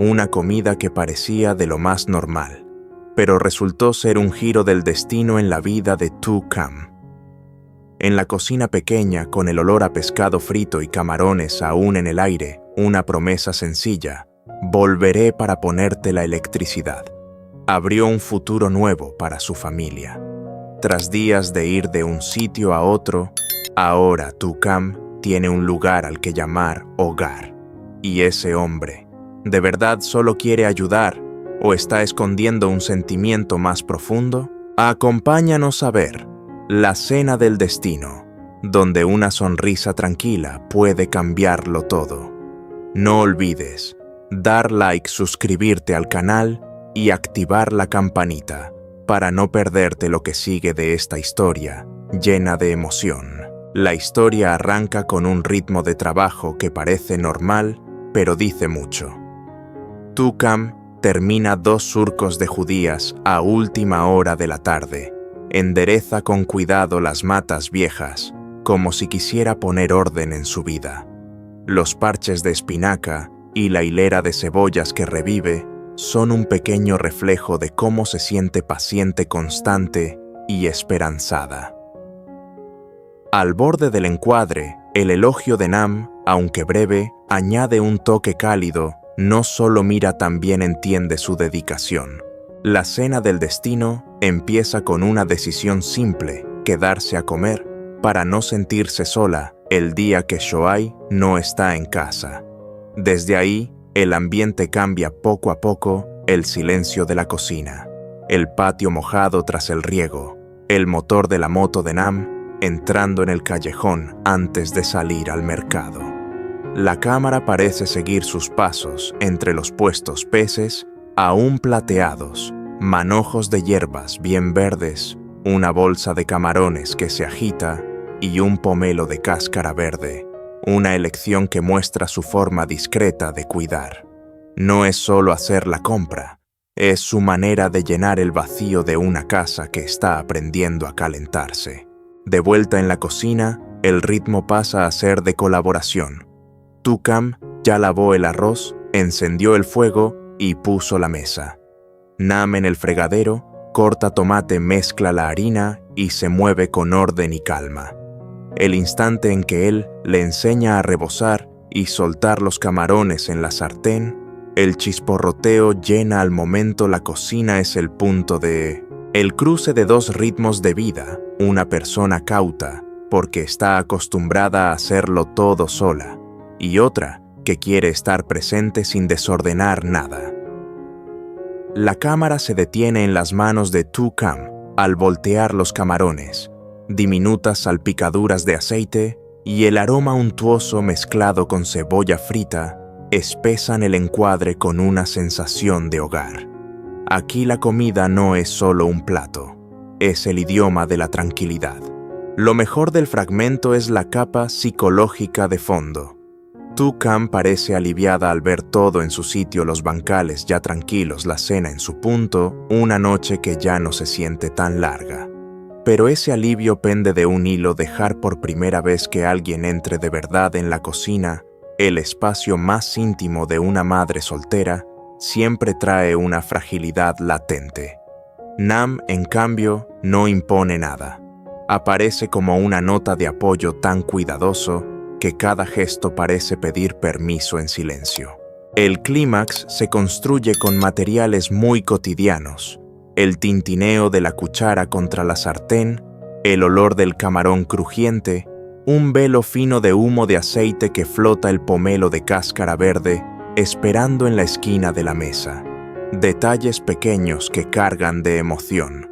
una comida que parecía de lo más normal, pero resultó ser un giro del destino en la vida de Tu Cam. En la cocina pequeña, con el olor a pescado frito y camarones aún en el aire, una promesa sencilla: volveré para ponerte la electricidad. Abrió un futuro nuevo para su familia. Tras días de ir de un sitio a otro, ahora Tu Cam tiene un lugar al que llamar hogar. Y ese hombre, ¿de verdad solo quiere ayudar o está escondiendo un sentimiento más profundo? Acompáñanos a ver La Cena del Destino, donde una sonrisa tranquila puede cambiarlo todo. No olvides dar like, suscribirte al canal y activar la campanita para no perderte lo que sigue de esta historia llena de emoción. La historia arranca con un ritmo de trabajo que parece normal, pero dice mucho. Tu Cam termina 2 surcos de judías a última hora de la tarde. Endereza con cuidado las matas viejas, como si quisiera poner orden en su vida. Los parches de espinaca y la hilera de cebollas que revive son un pequeño reflejo de cómo se siente paciente, constante y esperanzada. Al borde del encuadre, el elogio de Nam, aunque breve, añade un toque cálido. No solo mira, también entiende su dedicación. La Cena del Destino empieza con una decisión simple: quedarse a comer para no sentirse sola el día que Shoai no está en casa. Desde ahí, el ambiente cambia poco a poco: el silencio de la cocina, el patio mojado tras el riego, el motor de la moto de Nam entrando en el callejón antes de salir al mercado. La cámara parece seguir sus pasos entre los puestos peces aún plateados, manojos de hierbas bien verdes, una bolsa de camarones que se agita y un pomelo de cáscara verde, una elección que muestra su forma discreta de cuidar. No es solo hacer la compra, es su manera de llenar el vacío de una casa que está aprendiendo a calentarse. De vuelta en la cocina, el ritmo pasa a ser de colaboración. Tu Cam ya lavó el arroz, encendió el fuego y puso la mesa. Nam en el fregadero corta tomate, mezcla la harina y se mueve con orden y calma. El instante en que él le enseña a rebozar y soltar los camarones en la sartén, el chisporroteo llena al momento. La cocina es el punto de el cruce de 2 ritmos de vida: una persona cauta, porque está acostumbrada a hacerlo todo sola, y otra que quiere estar presente sin desordenar nada. La cámara se detiene en las manos de Tu Cam al voltear los camarones. Diminutas salpicaduras de aceite y el aroma untuoso mezclado con cebolla frita espesan el encuadre con una sensación de hogar. Aquí la comida no es solo un plato, es el idioma de la tranquilidad. Lo mejor del fragmento es la capa psicológica de fondo. Tu Cam parece aliviada al ver todo en su sitio, los bancales ya tranquilos, la cena en su punto, una noche que ya no se siente tan larga. Pero ese alivio pende de un hilo: dejar por primera vez que alguien entre de verdad en la cocina, el espacio más íntimo de una madre soltera, siempre trae una fragilidad latente. Nam, en cambio, no impone nada. Aparece como una nota de apoyo tan cuidadoso que cada gesto parece pedir permiso en silencio. El clímax se construye con materiales muy cotidianos: el tintineo de la cuchara contra la sartén, el olor del camarón crujiente, un velo fino de humo de aceite que flota, el pomelo de cáscara verde esperando en la esquina de la mesa. Detalles pequeños que cargan de emoción.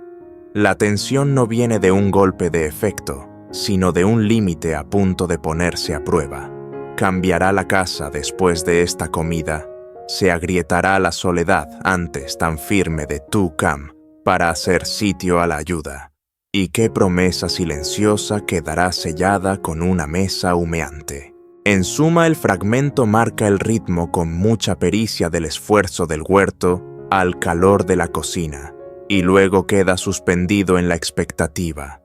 La tensión no viene de un golpe de efecto, sino de un límite a punto de ponerse a prueba. ¿Cambiará la casa después de esta comida? ¿Se agrietará la soledad antes tan firme de Tu Cam para hacer sitio a la ayuda? ¿Y qué promesa silenciosa quedará sellada con una mesa humeante? En suma, el fragmento marca el ritmo con mucha pericia del esfuerzo del huerto al calor de la cocina, y luego queda suspendido en la expectativa.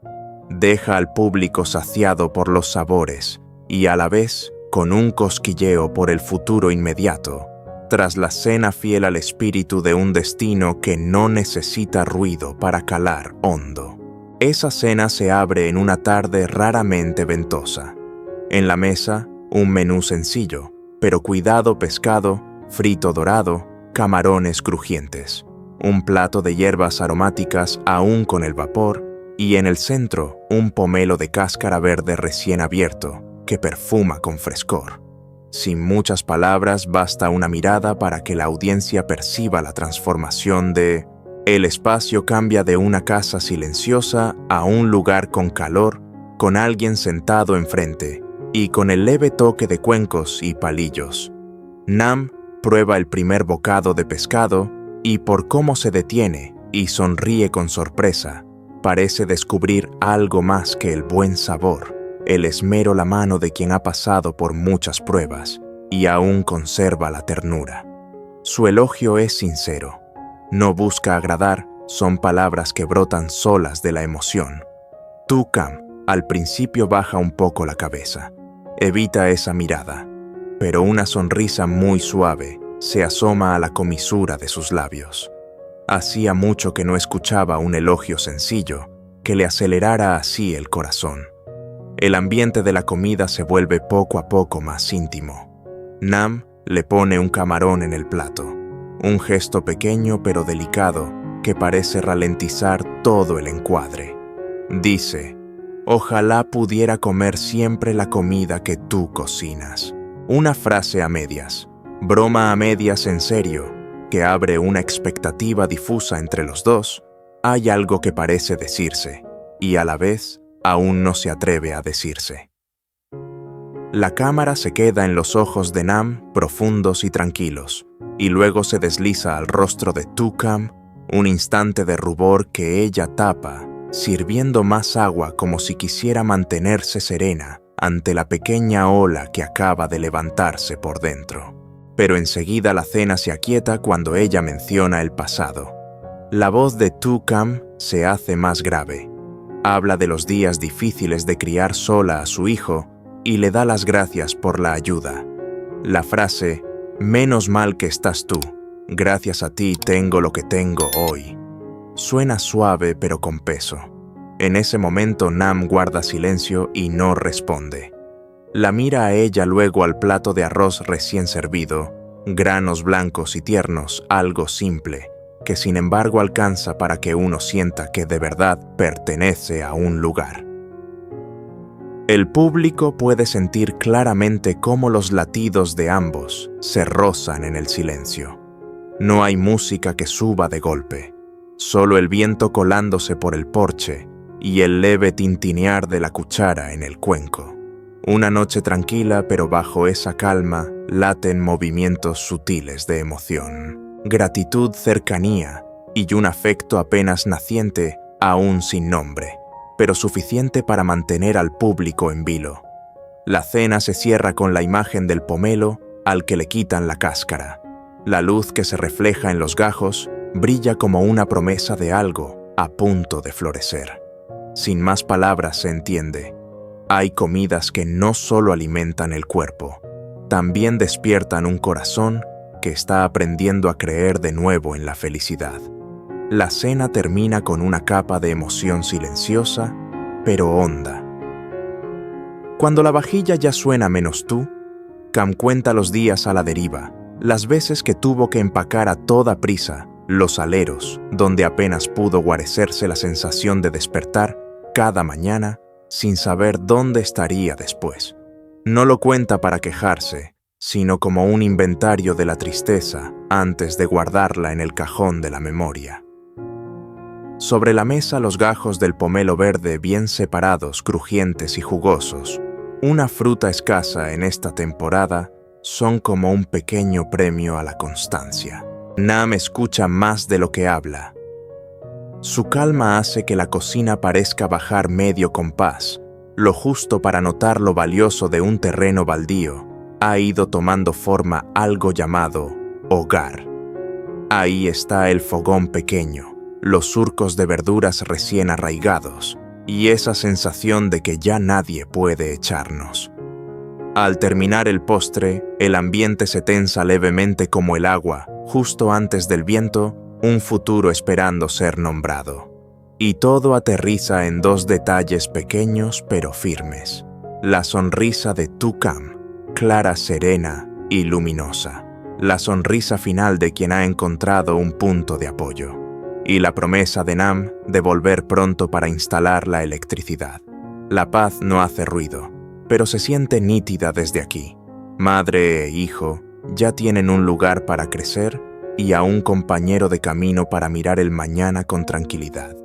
Deja al público saciado por los sabores y a la vez con un cosquilleo por el futuro inmediato. tras la cena fiel al espíritu de un destino que no necesita ruido para calar hondo. Esa cena se abre en una tarde raramente ventosa. En la mesa, un menú sencillo, pero cuidado pescado, frito dorado, camarones crujientes, un plato de hierbas aromáticas aún con el vapor, y en el centro, un pomelo de cáscara verde recién abierto, que perfuma con frescor. Sin muchas palabras, basta una mirada para que la audiencia perciba la transformación de... El espacio cambia de una casa silenciosa a un lugar con calor, con alguien sentado enfrente, y con el leve toque de cuencos y palillos. Nam prueba el primer bocado de pescado, y por cómo se detiene y sonríe con sorpresa, parece descubrir algo más que el buen sabor. El esmero la mano de quien ha pasado por muchas pruebas y aún conserva la ternura. Su elogio es sincero. No busca agradar, son palabras que brotan solas de la emoción. Tu-Kam al principio baja un poco la cabeza. Evita esa mirada, pero una sonrisa muy suave se asoma a la comisura de sus labios. Hacía mucho que no escuchaba un elogio sencillo que le acelerara así el corazón. El ambiente de la comida se vuelve poco a poco más íntimo. Nam le pone un camarón en el plato, un gesto pequeño pero delicado que parece ralentizar todo el encuadre. Dice, «Ojalá pudiera comer siempre la comida que tú cocinas». Una frase a medias, broma a medias en serio, que abre una expectativa difusa entre los dos. Hay algo que parece decirse, y a la vez aún no se atreve a decirse. La cámara se queda en los ojos de Nam, profundos y tranquilos, y luego se desliza al rostro de Tu-Kam, un instante de rubor que ella tapa, sirviendo más agua como si quisiera mantenerse serena ante la pequeña ola que acaba de levantarse por dentro. Pero enseguida la cena se aquieta cuando ella menciona el pasado. La voz de Tu-Kam se hace más grave. Habla de los días difíciles de criar sola a su hijo y le da las gracias por la ayuda. La frase, «Menos mal que estás tú, gracias a ti tengo lo que tengo hoy», suena suave pero con peso. En ese momento Nam guarda silencio y no responde. La mira a ella luego al plato de arroz recién servido, granos blancos y tiernos, algo simple, que sin embargo alcanza para que uno sienta que de verdad pertenece a un lugar. El público puede sentir claramente cómo los latidos de ambos se rozan en el silencio. No hay música que suba de golpe, solo el viento colándose por el porche y el leve tintinear de la cuchara en el cuenco. Una noche tranquila, pero bajo esa calma laten movimientos sutiles de emoción. Gratitud, cercanía y un afecto apenas naciente, aún sin nombre, pero suficiente para mantener al público en vilo. La cena se cierra con la imagen del pomelo al que le quitan la cáscara. La luz que se refleja en los gajos brilla como una promesa de algo a punto de florecer. Sin más palabras se entiende. Hay comidas que no solo alimentan el cuerpo, también despiertan un corazón que está aprendiendo a creer de nuevo en la felicidad. La cena termina con una capa de emoción silenciosa, pero honda. Cuando la vajilla ya suena menos tú, Kam cuenta los días a la deriva, las veces que tuvo que empacar a toda prisa, los aleros, donde apenas pudo guarecerse la sensación de despertar cada mañana sin saber dónde estaría después. No lo cuenta para quejarse, sino como un inventario de la tristeza antes de guardarla en el cajón de la memoria. Sobre la mesa los gajos del pomelo verde bien separados, crujientes y jugosos, una fruta escasa en esta temporada, son como un pequeño premio a la constancia. Nam escucha más de lo que habla. Su calma hace que la cocina parezca bajar medio compás, lo justo para notar lo valioso de un terreno baldío. Ha ido tomando forma algo llamado hogar. Ahí está el fogón pequeño, los surcos de verduras recién arraigados y esa sensación de que ya nadie puede echarnos. Al terminar el postre, el ambiente se tensa levemente como el agua, justo antes del viento, un futuro esperando ser nombrado. Y todo aterriza en dos detalles pequeños pero firmes. La sonrisa de Tu-Cam, clara, serena y luminosa. La sonrisa final de quien ha encontrado un punto de apoyo. Y la promesa de Nam de volver pronto para instalar la electricidad. La paz no hace ruido, pero se siente nítida desde aquí. Madre e hijo ya tienen un lugar para crecer y a un compañero de camino para mirar el mañana con tranquilidad.